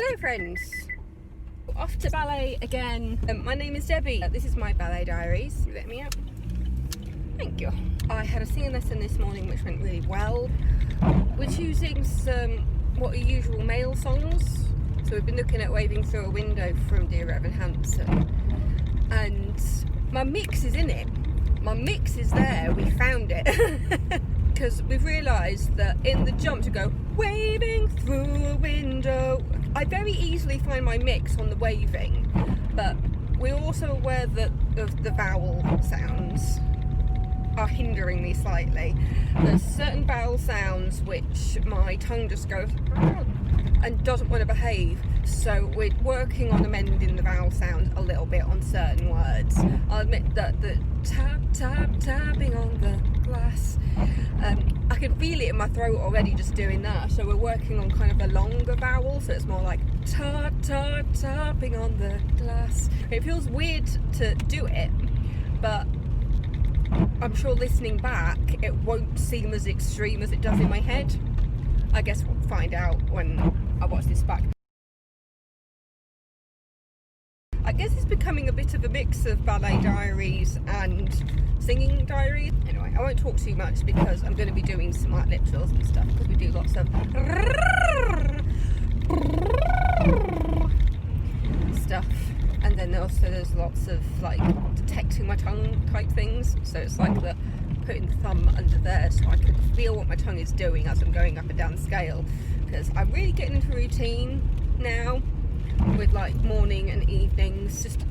Hello friends, off to ballet again. My name is Debbie. This is my ballet diaries. Let me out. Thank you. I had a singing lesson this morning which went really well. We're choosing some what are usual male songs. So we've been looking at Waving Through a Window from Dear Evan Hansen. And my mix is in it. My mix is there, we found it. Because we've realised that in the jump to go waving through a window, I very easily find my mix on the waving, but we're also aware that the vowel sounds are hindering me slightly. There's certain vowel sounds which my tongue just goes and doesn't want to behave, so we're working on amending the vowel sounds a little bit on certain words. I'll admit that the tapping on the glass, I can feel it in my throat already just doing that, so we're working on kind of a longer vowel, so it's more like tapping on the glass. It feels weird to do it, but I'm sure listening back it won't seem as extreme as it does in my head. I guess we'll find out when I watch this back. I guess it's becoming a bit of a mix of ballet diaries and singing diaries. Anyway, I won't talk too much because I'm going to be doing some like lip trills and stuff because we do lots of stuff, and then there's lots of like detecting my tongue type things, so it's like putting the thumb under there so I can feel what my tongue is doing as I'm going up and down the scale, because I'm really getting into routine now with like morning and evenings, just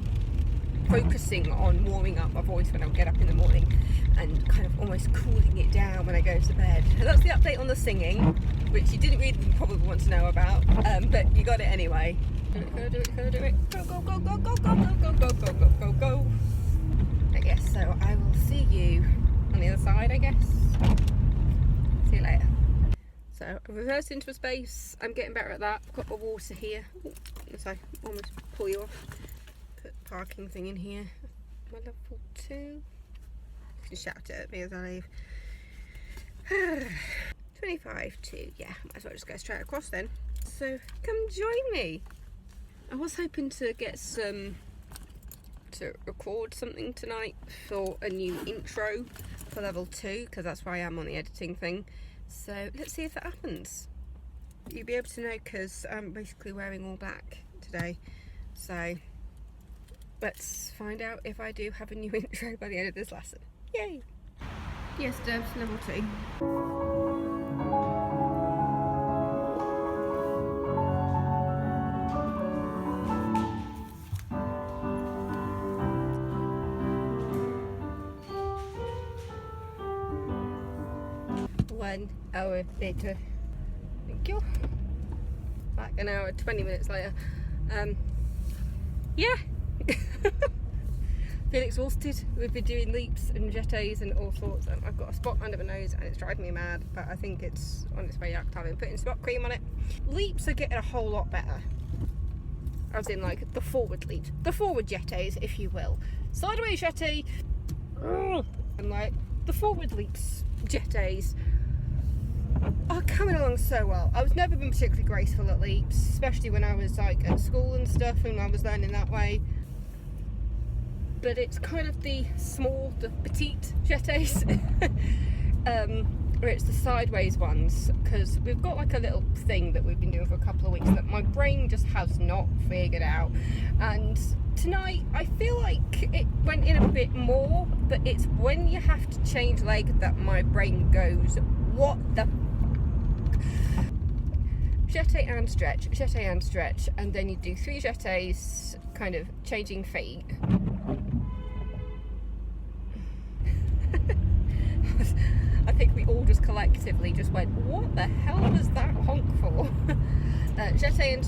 focusing on warming up my voice when I get up in the morning and kind of almost cooling it down when I go to bed. And that's the update on the singing, which you didn't really probably want to know about, but you got it anyway. Go do it. Go, go, go, go, go, go, go, go, go, go, go, go. I guess so. I will see you on the other side, I guess. See you later. So I've reversed into a space. I'm getting better at that. I've got my water here. Oh, sorry, almost pull you off. Put the parking thing in here. My level 2. You can shout it at me as I leave. 25 to, yeah, might as well just go straight across then. So come join me. I was hoping to get to record something tonight for a new intro for level 2, because that's where I am on the editing thing. So let's see if that happens. You'll be able to know because I'm basically wearing all black today. So let's find out if I do have a new intro by the end of this lesson. Yay! Yes, Debs, level 2. One hour later. Thank you. Back an hour, 20 minutes later. Yeah. Feel exhausted. We've been doing leaps and jetés and all sorts. I've got a spot under my nose and it's driving me mad, but I think it's on its way out. I've been putting spot cream on it. Leaps are getting a whole lot better. As in like the forward leaps. The forward jetés, if you will. Sideways jeté. And like the forward leaps, jetés are coming along so well. I've never been particularly graceful at leaps, especially when I was like at school and stuff and I was learning that way. But it's kind of the petite jetés, where it's the sideways ones, because we've got like a little thing that we've been doing for a couple of weeks that my brain just has not figured out. And tonight I feel like it went in a bit more, but it's when you have to change leg that my brain goes, what the jeté and stretch, and then you do 3 jetés, kind of changing feet. I think we all just collectively just went, what the hell was that honk for? Jeté and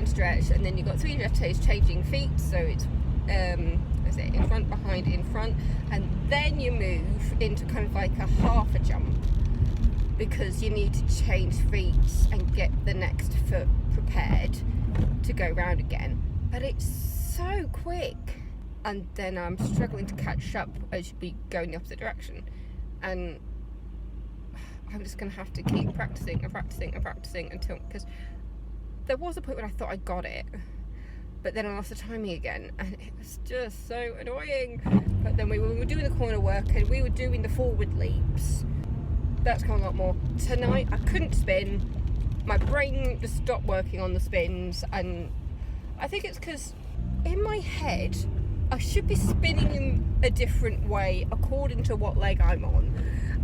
stretch, and then you've got 3 jetés changing feet, so it's is it in front, behind, in front, and then you move into kind of like a half a jump, because you need to change feet and get the next foot prepared to go round again. But it's so quick, and then I'm struggling to catch up as we go in the opposite direction, and I'm just going to have to keep practicing until, because there was a point when I thought I got it, but then I lost the timing again, and it was just so annoying. But then we were doing the corner work and we were doing the forward leaps. That's gone a lot more. Tonight I couldn't spin. My brain just stopped working on the spins, and I think it's because in my head I should be spinning in a different way according to what leg I'm on.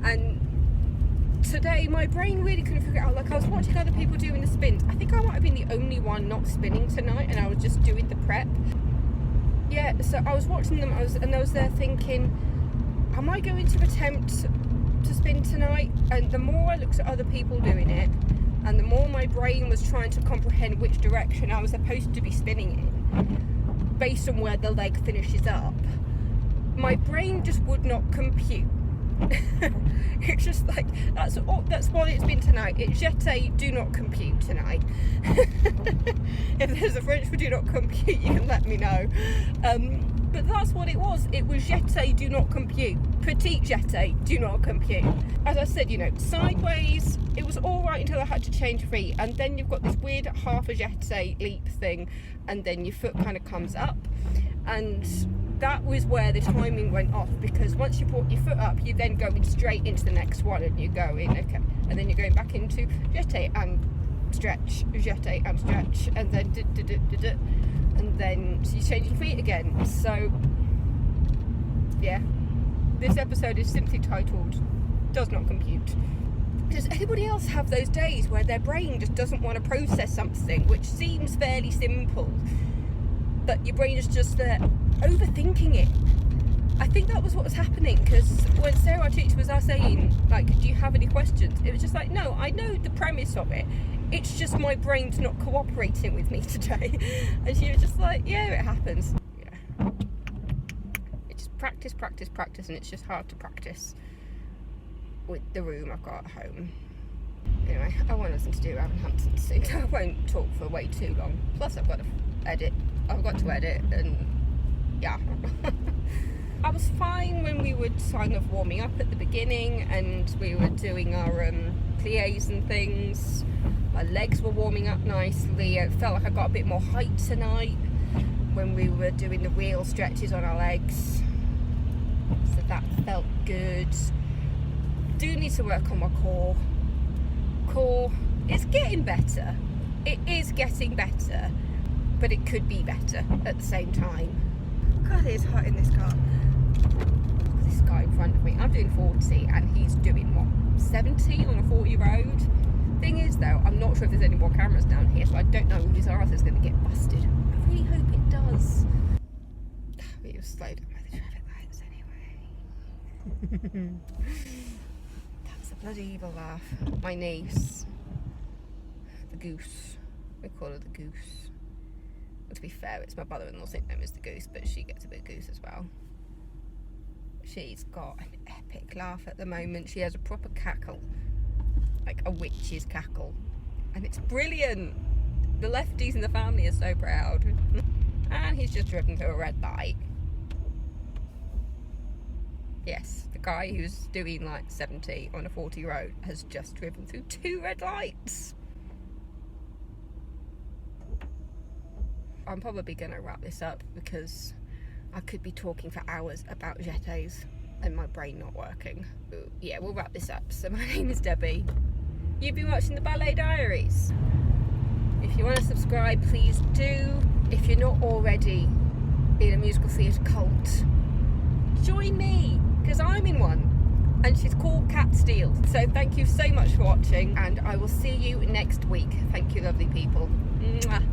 And today my brain really couldn't figure it out. Like, I was watching other people doing the spins. I think I might have been the only one not spinning tonight, and I was just doing the prep. Yeah, so I was watching them, and I was there thinking, am I going to attempt to spin tonight? And the more I looked at other people doing it, and the more my brain was trying to comprehend which direction I was supposed to be spinning in based on where the leg finishes up, my brain just would not compute. It's just like, that's what it's been tonight. It's jeté, do not compute tonight. If there's a French for do not compute, you can let me know. But that's what it was. It was jeté, do not compute. Petite jeté, do not compute. As I said, sideways, it was all right until I had to change feet, and then you've got this weird half a jeté leap thing, and then your foot kind of comes up, and that was where the timing went off, because once you brought your foot up, you're then going straight into the next one, and you're going, okay, and then you're going back into jeté and stretch, jeté and stretch, and then and then so you're changing feet again. So yeah, this episode is simply titled "Does Not Compute." Does anybody else have those days where their brain just doesn't want to process something which seems fairly simple, but your brain is just overthinking it? I think that was what was happening, because when Sarah, our teacher, was saying, like, do you have any questions? It was just like, no, I know the premise of it. It's just my brain's not cooperating with me today. And she was just like, yeah, it happens. Yeah. It's just practice, and it's just hard to practice with the room I've got at home. Anyway, I want nothing to do around Hampton soon, so I won't talk for way too long. Plus I've got to edit, and yeah. I was fine when we were kind of warming up at the beginning, and we were doing our pliés and things. My legs were warming up nicely. It felt like I got a bit more height tonight when we were doing the wheel stretches on our legs, so that felt good. Do need to work on my core. It's getting better. It is getting better, but it could be better at the same time. God, it is hot in this car. Look at this guy in front of me. I'm doing 40 and he's doing what, 70 on a 40 road? Thing is though, I'm not sure if there's any more cameras down here, so I don't know if his arse is going to get busted. I really hope it does. But you'll slow down by the traffic lights anyway. That's a bloody evil laugh. My niece, the goose. We call her the goose. To be fair, it's my brother-in-law's nickname is the goose, but she gets a bit goose as well. She's got an epic laugh at the moment. She has a proper cackle, like a witch's cackle, and it's brilliant. The lefties in the family are so proud. And he's just driven through a red light. Yes, the guy who's doing like 70 on a 40 road has just driven through 2 red lights. I'm probably going to wrap this up, because I could be talking for hours about jetés and my brain not working. Yeah, we'll wrap this up. So my name is Debbie. You've been watching the Ballet Diaries. If you want to subscribe, please do. If you're not already in a musical theatre cult, join me, because I'm in one, and she's called Cat Steele. So thank you so much for watching, and I will see you next week. Thank you, lovely people. Mwah.